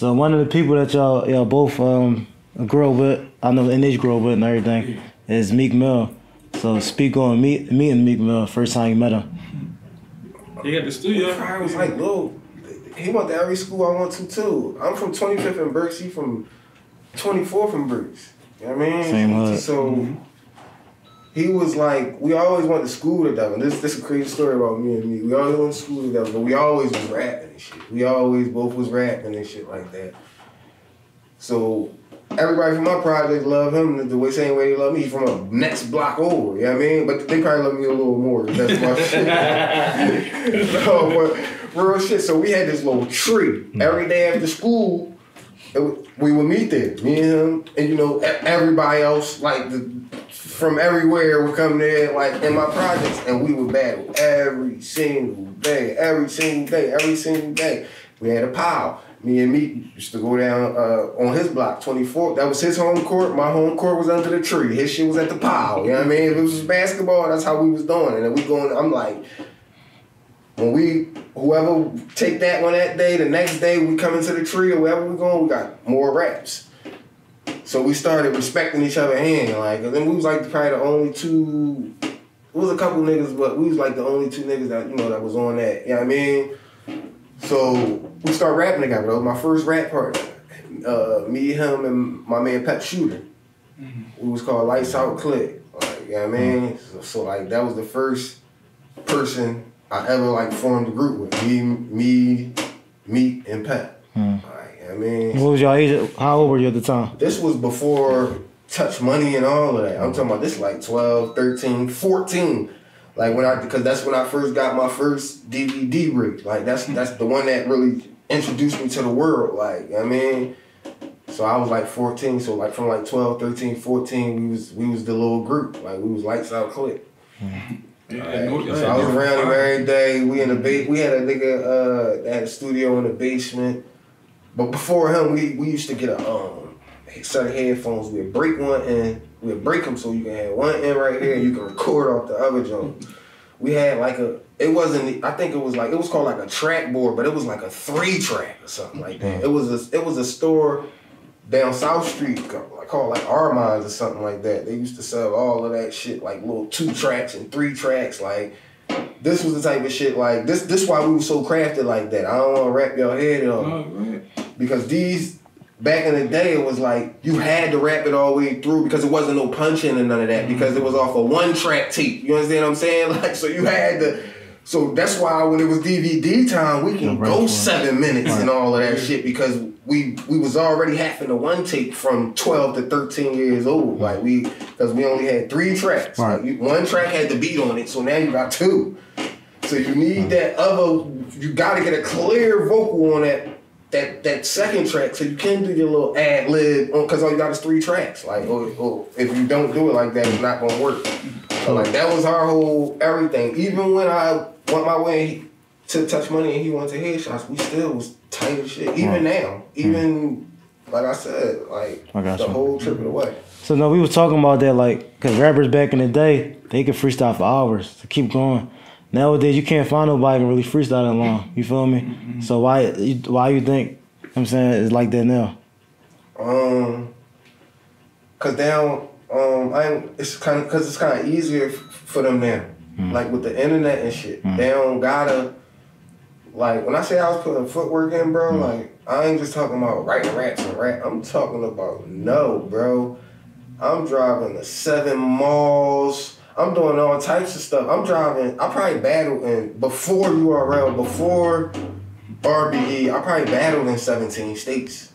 So one of the people that y'all both grew up with, I know NH grew up with and everything, is Meek Mill. So speak on meeting Meek Mill first time you met him. He at the studio. I was like, little. He went to every school I went to too. I'm from 25th and Berks. He from 24th and Berks. You know what I mean? Same hood. So he was like, we always went to school together. This is a crazy story about me and me. We always went to school together, but we always was rapping and shit. We always both was rapping and shit like that. So everybody from my project love him the same way they love me. He from a next block over, you know what I mean? But they probably love me a little more. That's my shit. No, but real shit. So we had this little tree. Every day after school, we would meet there. Me and him, and you know, everybody else, like from everywhere would come there, like in my projects, and we would battle every single day. We had a pile. Me and Meek used to go down on his block, 24. That was his home court. My home court was under the tree. His shit was at the pile. You know what I mean? If it was basketball, that's how we was doing. And then we going, I'm like, whoever take that one that day, the next day we come into the tree or wherever we going, we got more raps. So we started respecting each other's hand. Like, and then we was like probably the only two, it was a couple niggas, but we was like the only two niggas that, you know, that was on that. You know what I mean? So we started rapping together. That was my first rap partner. Me, him, and my man Pep Shooter. We was called Lights Out Click. Like, you know what I mean? So like that was the first person I ever like formed a group with. Me, Meek, and Pep. Like, you know what I mean? What was your age? How old were you at the time? This was before Touch Money and all of that. I'm talking about this like 12, 13, 14. Like because that's when I first got my first DVD rig. Like that's the one that really introduced me to the world. Like, you know what I mean? So I was like 14. So like from like 12, 13, 14, we was the little group. Like we was Lights Out Click. So I was around him every day. We had a nigga that had a studio in the basement. But before him, we used to get a set of headphones. We'd break one end. We'd break them so you can have one end right here and you can record off the other joint. We had like it was called like a track board, but it was like a 3-track or something like that. It was a store down South Street called like Armand's or something like that. They used to sell all of that shit, like little 2 tracks and 3 tracks. Like this was the type of shit like this why we were so crafted like that. I don't want to wrap your head up because these. Back in the day, it was like you had to rap it all the way through because it wasn't no punching and none of that because it was off a 1-track tape. You understand what I'm saying? Like, so you had to. So that's why when it was DVD time, we can go 7 minutes and all of that shit because we was already having the 1 tape from 12 to 13 years old. Like because we only had 3 tracks. Like 1 track had the beat on it, so now you got 2. So you need that other. You got to get a clear vocal on that 2nd track, so you can do your little ad lib because all you got is 3 tracks. Like, or if you don't do it like that, it's not gonna work. So like that was our whole everything. Even when I went my way to Touch Money and he went to Headshots, we still was tight as shit. Even now, like I said, like the whole trip of the way. So no, we was talking about that, like, cause rappers back in the day, they could freestyle for hours to keep going. Nowadays, you can't find nobody who can really freestyle that long. You feel me? So why you think, I'm saying, it's like that now? Cause now, it's kind of easier for them now. Like with the internet and shit, they don't gotta. Like when I say I was putting footwork in, bro, like I ain't just talking about writing raps and rap. I'm talking about bro. I'm driving the 7 malls. I'm doing all types of stuff. I probably battled before URL, before RBE, I probably battled in 17 states.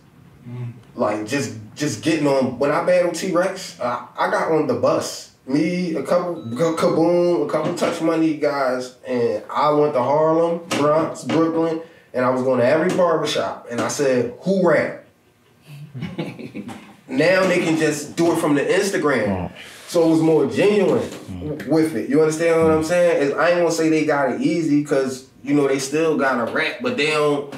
Like just getting on, when I battled T-Rex, I got on the bus. Me, a couple Kaboom, a couple Touch Money guys, and I went to Harlem, Bronx, Brooklyn, and I was going to every barbershop, and I said, who rap? Now they can just do it from the Instagram. So it was more genuine with it. You understand what I'm saying? I ain't gonna say they got it easy because, you know, they still gotta rap, but they don't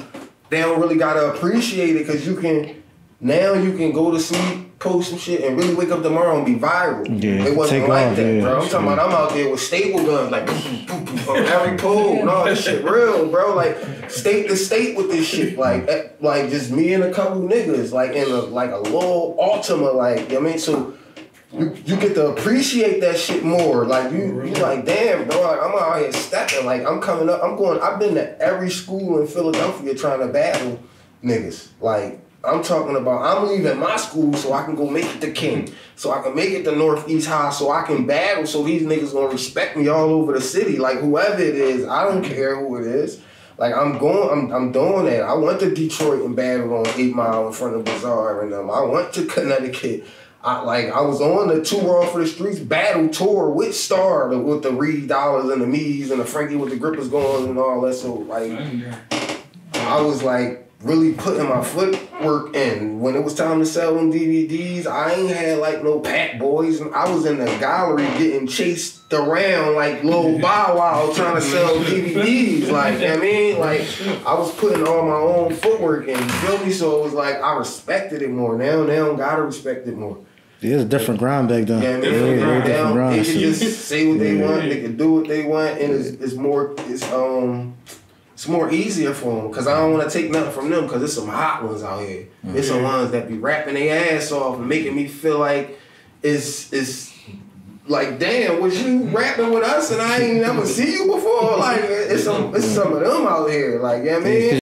really gotta appreciate it because you can Now you can go to sleep, post some shit, and really wake up tomorrow and be viral. Yeah, it wasn't like off, that, bro. I'm talking about I'm out there with staple guns, like on every pole and all this shit real, bro. Like state to state with this shit, like just me and a couple niggas, like in a little Altima, like you know what I mean. So you get to appreciate that shit more. Like you like, damn, bro, like, I'm out here stepping. Like I'm coming up. I've been to every school in Philadelphia trying to battle niggas. Like I'm talking about I'm leaving my school so I can go make it to King. So I can make it to Northeast High so I can battle so these niggas gonna respect me all over the city. Like whoever it is, I don't care who it is. Like I'm doing that. I went to Detroit and battled on 8 Mile in front of Bazaar and I went to Connecticut. I was on the Tour Off for the Streets battle tour with Star, with the Reed Dollars and the Mees and the Frankie with the Grippers going and all that. So like, I was like really putting my footwork in. When it was time to sell them DVDs, I ain't had like no pack boys. I was in the gallery getting chased around like Lil Bow Wow trying to sell DVDs. Like, you know what I mean? Like, I was putting all my own footwork in, you feel me? So it was like, I respected it more. Now I gotta respect it more. Yeah, it's a different grind back then. Yeah, Very different grind. They can just say what they want. They can do what they want, and it's more easier for them because I don't want to take nothing from them because there's some hot ones out here. There's some ones that be rapping their ass off and making me feel like it's like, damn, was you rapping with us and I ain't never see you before? Like it's some of them out here. Like, you know what I mean?